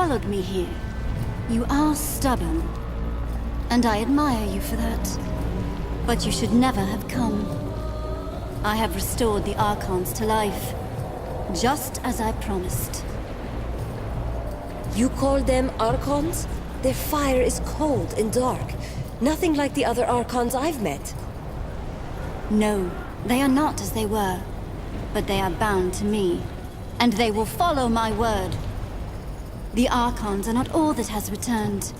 followed me here. You are stubborn, and I admire you for that. But you should never have come. I have restored the Archons to life, just as I promised. You call them Archons? Their fire is cold and dark. Nothing like the other Archons I've met. No, they are not as they were. But they are bound to me, and they will follow my word. The Archons are not all that has returned.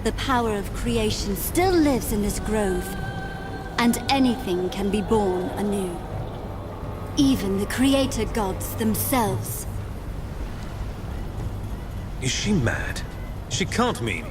The power of creation still lives in this grove, and anything can be born anew. Even the creator gods themselves. Is she mad? She can't mean...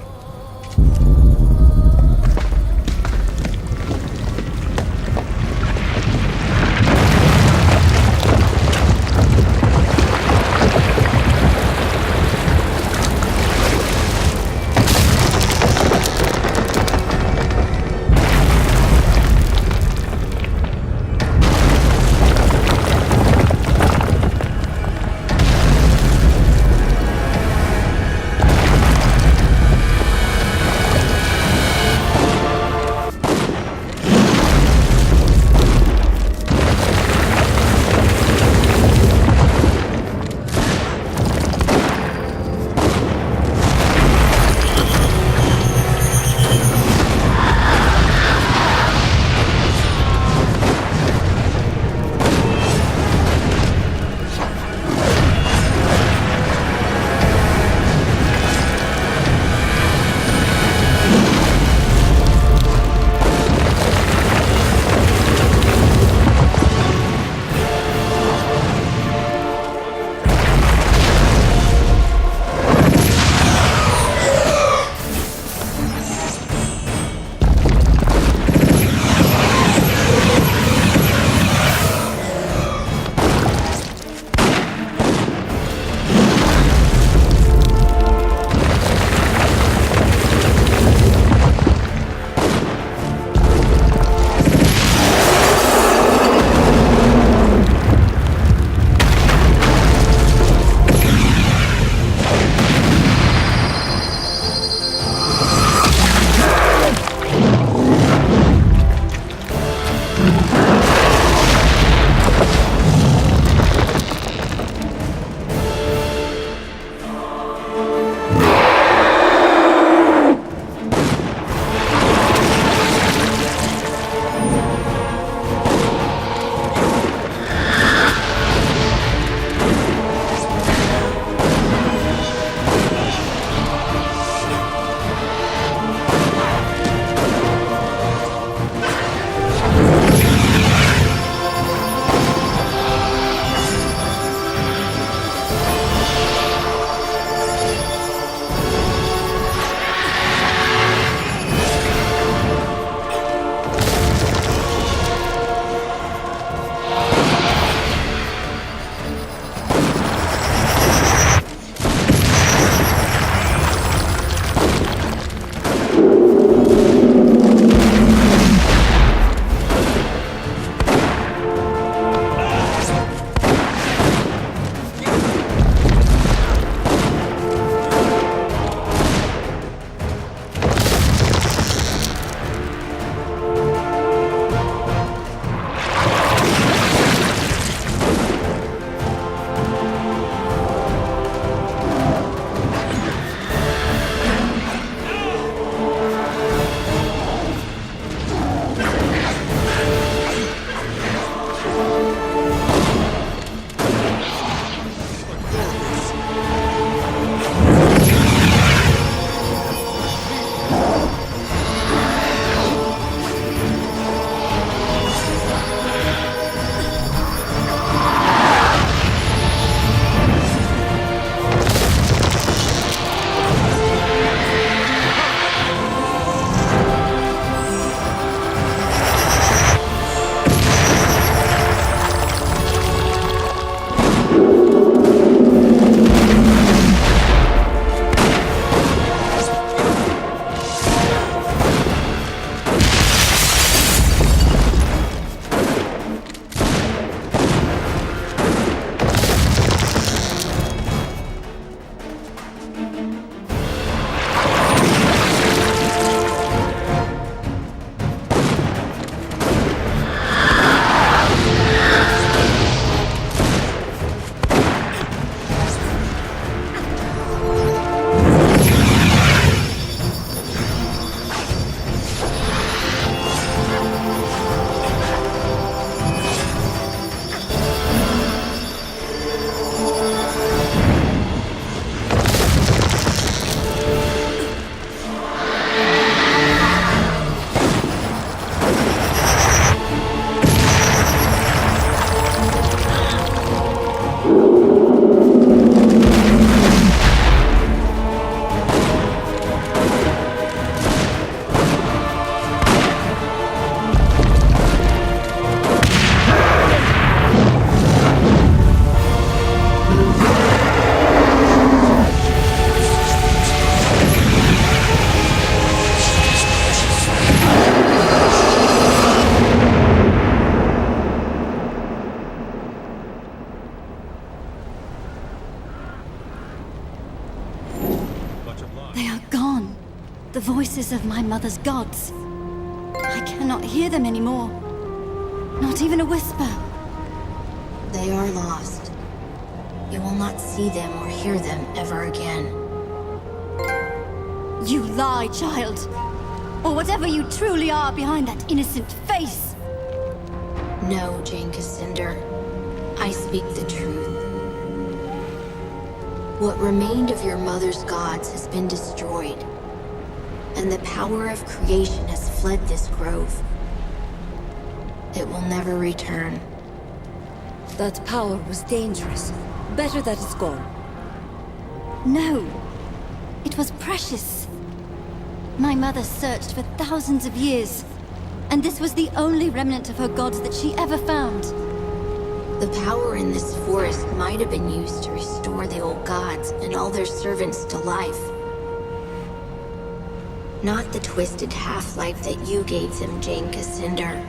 They are gone. The voices of my mother's gods. I cannot hear them anymore. Not even a whisper. They are lost. You will not see them or hear them ever again. You lie, child. Or whatever you truly are behind that innocent face. No, Jane Cassandra. I speak the truth. What remained of your mother's gods has been destroyed, and the power of creation has fled this grove. It will never return. That power was dangerous. Better that it's gone. No. It was precious. My mother searched for thousands of years, and this was the only remnant of her gods that she ever found. The power in this forest might have been used to restore the old gods and all their servants to life. Not the twisted half-life that you gave them, Jane Cassandra.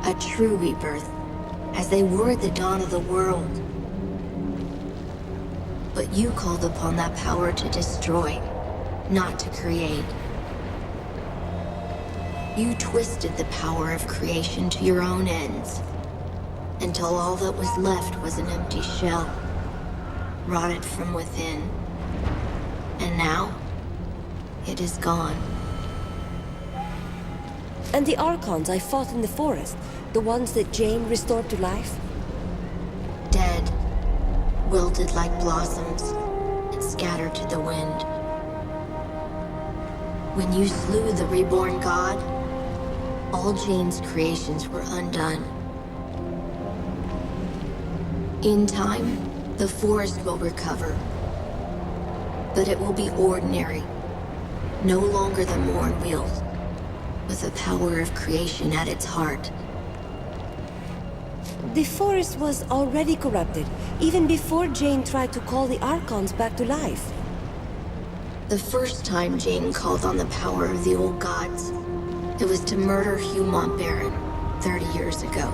A true rebirth, as they were at the dawn of the world. But you called upon that power to destroy, not to create. You twisted the power of creation to your own ends, until all that was left was an empty shell, rotted from within. And now, it is gone. And the Archons I fought in the forest, the ones that Jane restored to life? Dead, wilted like blossoms, and scattered to the wind. When you slew the reborn god, all Jane's creations were undone. In time, the forest will recover. But it will be ordinary, no longer the Morn wield, with the power of creation at its heart. The forest was already corrupted, even before Jane tried to call the Archons back to life. The first time Jane called on the power of the old gods, it was to murder Hugh Montbaron 30 years ago.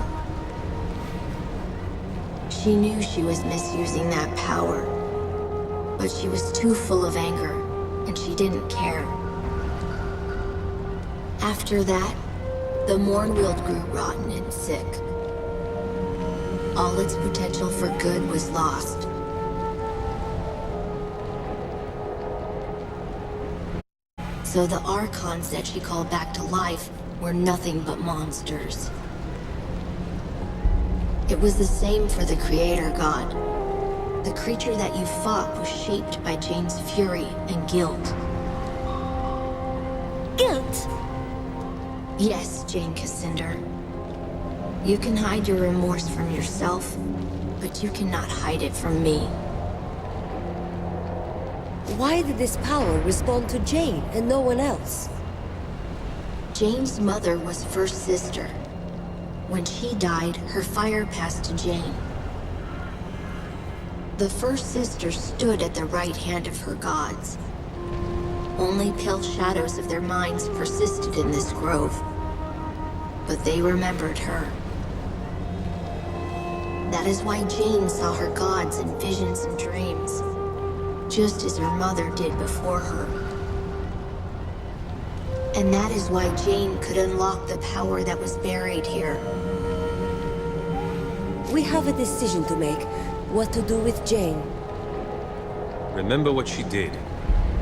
She knew she was misusing that power, but she was too full of anger, and she didn't care. After that, the Mornwield grew rotten and sick. All its potential for good was lost. So the Archons that she called back to life were nothing but monsters. It was the same for the Creator God. The creature that you fought was shaped by Jane's fury and guilt. Guilt? Yes, Jane Cassandra. You can hide your remorse from yourself, but you cannot hide it from me. Why did this power respond to Jane and no one else? Jane's mother was first sister. When she died, her fire passed to Jane. The first sister stood at the right hand of her gods. Only pale shadows of their minds persisted in this grove. But they remembered her. That is why Jane saw her gods in visions and dreams, just as her mother did before her. And that is why Jane could unlock the power that was buried here. We have a decision to make, what to do with Jane. Remember what she did.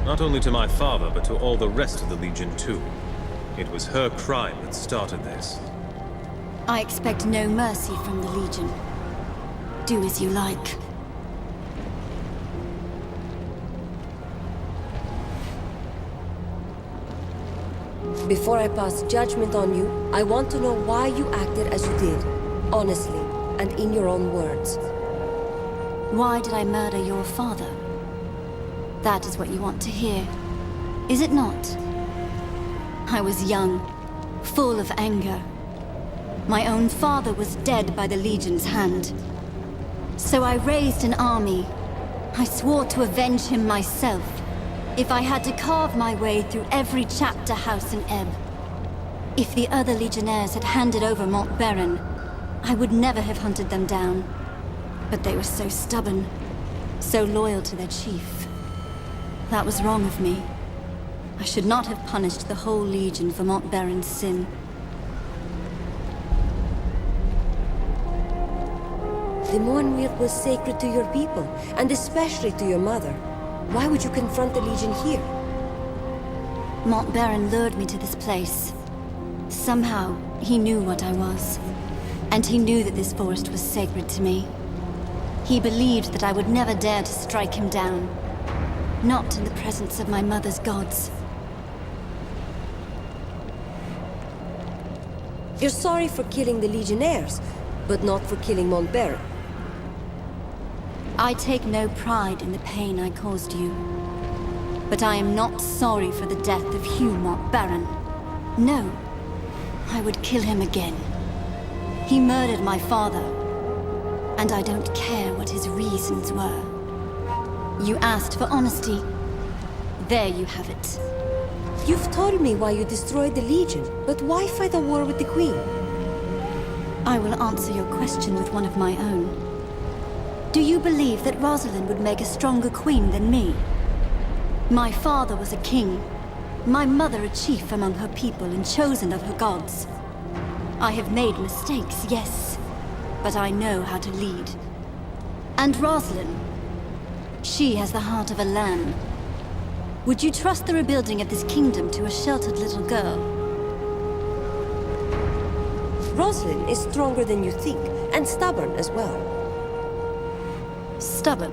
Not only to my father, but to all the rest of the Legion too. It was her crime that started this. I expect no mercy from the Legion. Do as you like. Before I pass judgment on you, I want to know why you acted as you did, honestly, and in your own words. Why did I murder your father? That is what you want to hear, is it not? I was young, full of anger. My own father was dead by the Legion's hand. So I raised an army. I swore to avenge him myself, if I had to carve my way through every chapter house in Ebb. If the other Legionnaires had handed over Montbaron, I would never have hunted them down. But they were so stubborn, so loyal to their chief. That was wrong of me. I should not have punished the whole Legion for Montbaron's sin. The Moonweald was sacred to your people, and especially to your mother. Why would you confront the Legion here? Montbaron lured me to this place. Somehow, he knew what I was. And he knew that this forest was sacred to me. He believed that I would never dare to strike him down. Not in the presence of my mother's gods. You're sorry for killing the Legionnaires, but not for killing Montbaron. I take no pride in the pain I caused you. But I am not sorry for the death of Hugh Montbaron. No, I would kill him again. He murdered my father, and I don't care what his reasons were. You asked for honesty. There you have it. You've told me why you destroyed the Legion, but why fight a war with the Queen? I will answer your question with one of my own. Do you believe that Rosalind would make a stronger queen than me? My father was a king, my mother a chief among her people and chosen of her gods. I have made mistakes, yes, but I know how to lead. And Rosalind, she has the heart of a lamb. Would you trust the rebuilding of this kingdom to a sheltered little girl? Rosalind is stronger than you think, and stubborn as well. Stubborn?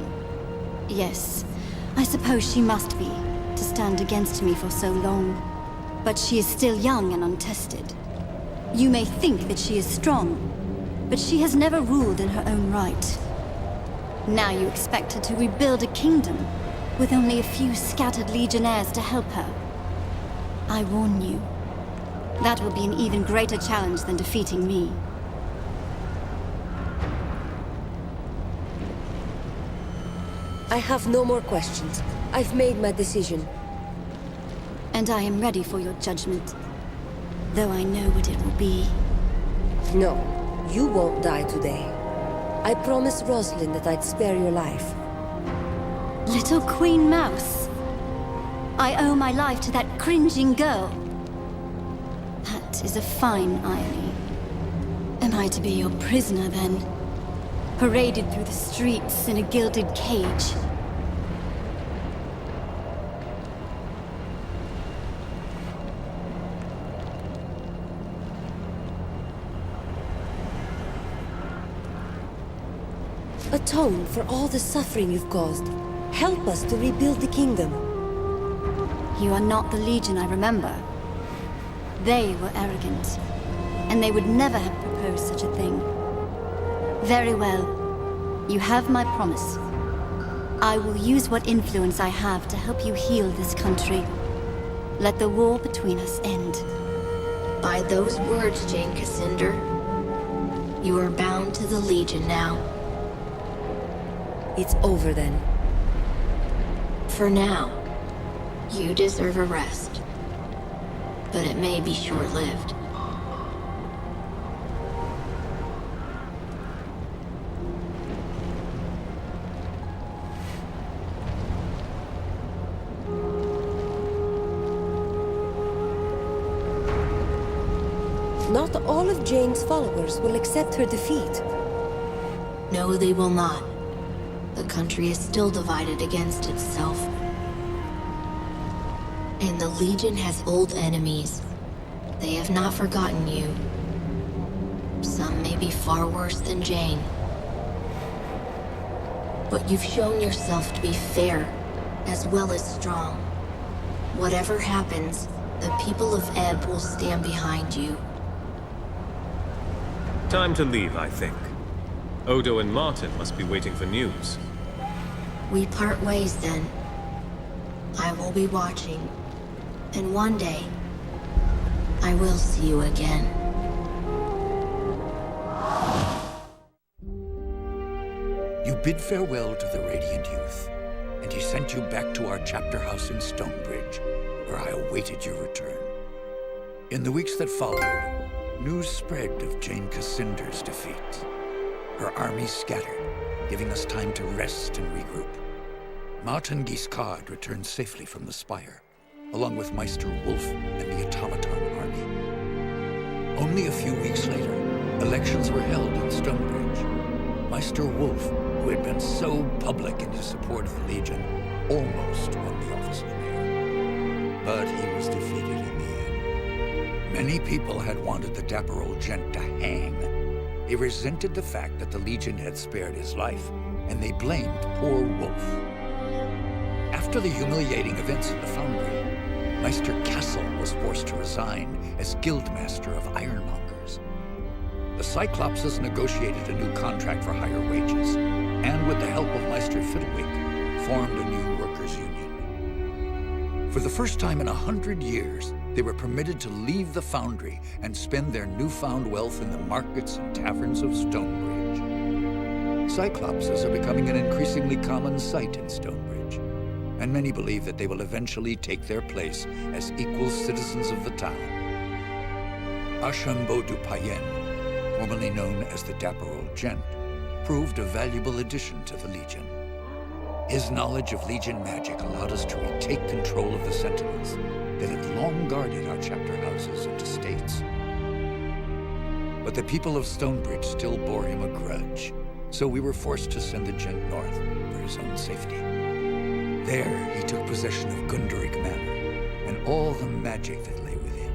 Yes, I suppose she must be, to stand against me for so long. But she is still young and untested. You may think that she is strong, but she has never ruled in her own right. Now you expect her to rebuild a kingdom, with only a few scattered Legionnaires to help her. I warn you, that will be an even greater challenge than defeating me. I have no more questions. I've made my decision. And I am ready for your judgment, though I know what it will be. No, you won't die today. I promised Rosalind that I'd spare your life. Little Queen Mouse. I owe my life to that cringing girl. That is a fine irony. Am I to be your prisoner, then? Paraded through the streets in a gilded cage. Atone for all the suffering you've caused. Help us to rebuild the kingdom. You are not the Legion I remember. They were arrogant, and they would never have proposed such a thing. Very well. You have my promise. I will use what influence I have to help you heal this country. Let the war between us end. By those words, Jane Cassander, you are bound to the Legion now. It's over then. For now, you deserve a rest. But it may be short-lived. Not all of Jane's followers will accept her defeat. No, they will not. The country is still divided against itself. And the Legion has old enemies. They have not forgotten you. Some may be far worse than Jane. But you've shown yourself to be fair, as well as strong. Whatever happens, the people of Ebb will stand behind you. Time to leave, I think. Odo and Martin must be waiting for news. We part ways then. I will be watching. And one day, I will see you again. You bid farewell to the Radiant Youth, and he sent you back to our chapter house in Stonebridge, where I awaited your return. In the weeks that followed, news spread of Jane Cassinder's defeat. Her army scattered, giving us time to rest and regroup. Martin Guiscard returned safely from the Spire, along with Meister Wolf and the Automaton army. Only a few weeks later, elections were held in Stonebridge. Meister Wolf, who had been so public in his support of the Legion, almost won the office of mayor. But he was defeated in the end. Many people had wanted the dapper old gent to hang. They resented the fact that the Legion had spared his life, and they blamed poor Wolf. After the humiliating events in the Foundry, Meister Castle was forced to resign as Guildmaster of Ironmongers. The Cyclopses negotiated a new contract for higher wages, and with the help of Meister Fiddlewick, formed a new workers' union. For the first time in 100 years, they were permitted to leave the Foundry and spend their newfound wealth in the markets and taverns of Stonebridge. Cyclopses are becoming an increasingly common sight in Stonebridge, and many believe that they will eventually take their place as equal citizens of the town. Archambault du Payen, formerly known as the Dapper Old Gent, proved a valuable addition to the Legion. His knowledge of Legion magic allowed us to retake control of the Sentinels that had long guarded our chapter houses and estates. But the people of Stonebridge still bore him a grudge, so we were forced to send the Gent north for his own safety. There, he took possession of Gunderig Manor and all the magic that lay within.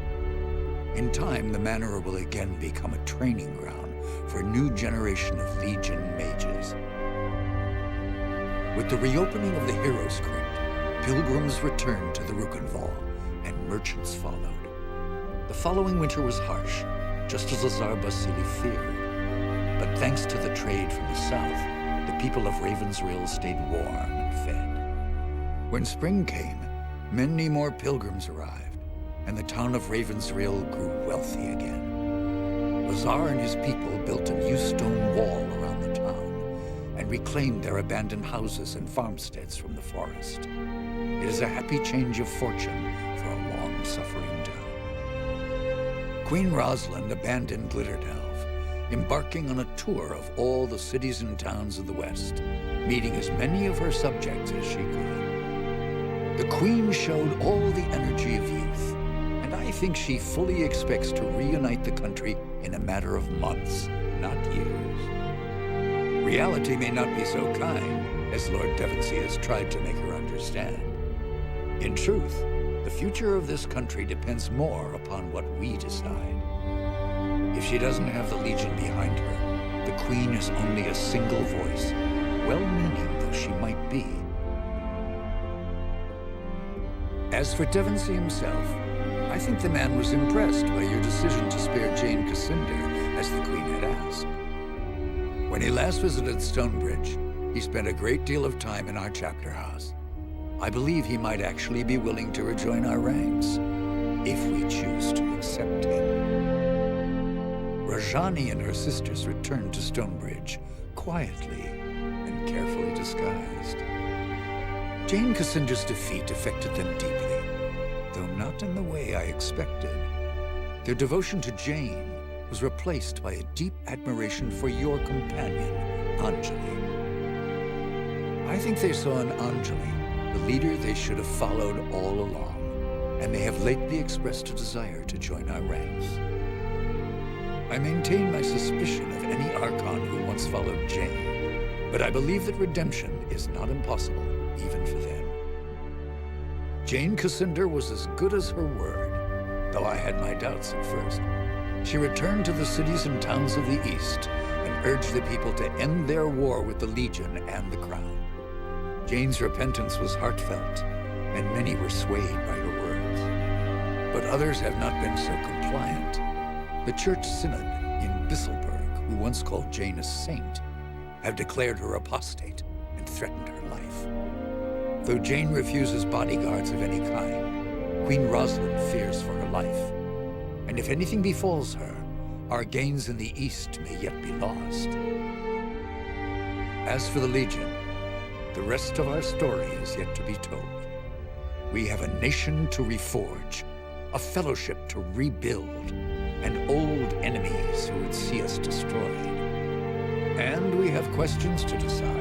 In time, the manor will again become a training ground for a new generation of Legion mages. With the reopening of the Heroes' Crypt, pilgrims returned to the Rukenval, and merchants followed. The following winter was harsh, just as Lazar Basili feared. But thanks to the trade from the south, the people of Ravensrill stayed warm and fed. When spring came, many more pilgrims arrived, and the town of Ravensrill grew wealthy again. Lazar and his people built a new stone wall around the town, and reclaimed their abandoned houses and farmsteads from the forest. It is a happy change of fortune for a long-suffering town. Queen Rosalind abandoned Glitterdelve, embarking on a tour of all the cities and towns of the West, meeting as many of her subjects as she could. The Queen showed all the energy of youth, and I think she fully expects to reunite the country in a matter of months, not years. Reality may not be so kind, as Lord Devonsey has tried to make her understand. In truth, the future of this country depends more upon what we decide. If she doesn't have the Legion behind her, the Queen is only a single voice, well-meaning though she might be. As for Devonsey himself, I think the man was impressed by your decision to spare Jane Cassinder, as the Queen had asked. When he last visited Stonebridge, he spent a great deal of time in our chapter house. I believe he might actually be willing to rejoin our ranks, if we choose to accept him. Rajani and her sisters returned to Stonebridge, quietly and carefully disguised. Jane Cassinder's defeat affected them deeply, though not in the way I expected. Their devotion to Jane was replaced by a deep admiration for your companion, Anjali. I think they saw in Anjali the leader they should have followed all along, and they have lately expressed a desire to join our ranks. I maintain my suspicion of any Archon who once followed Jane, but I believe that redemption is not impossible, even for them. Jane Cassinder was as good as her word, though I had my doubts at first. She returned to the cities and towns of the East and urged the people to end their war with the Legion and the Crown. Jane's repentance was heartfelt, and many were swayed by her words. But others have not been so compliant. The Church Synod in Bisselberg, who once called Jane a saint, have declared her apostate and threatened her life. Though Jane refuses bodyguards of any kind, Queen Rosalind fears for her life. And if anything befalls her, our gains in the East may yet be lost. As for the Legion, the rest of our story is yet to be told. We have a nation to reforge, a fellowship to rebuild, and old enemies who would see us destroyed. And we have questions to decide.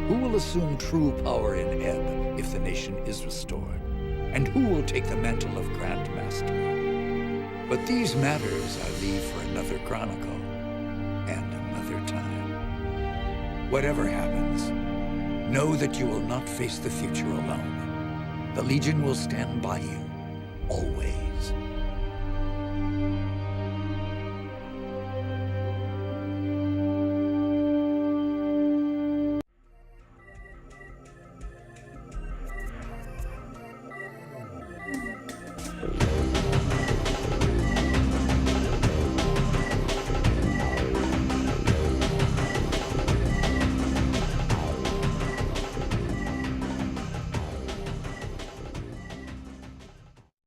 Who will assume true power in Ebb if the nation is restored? and who will take the mantle of Grand Master. But these matters I leave for another chronicle, and another time. Whatever happens, know that you will not face the future alone. The Legion will stand by you, always.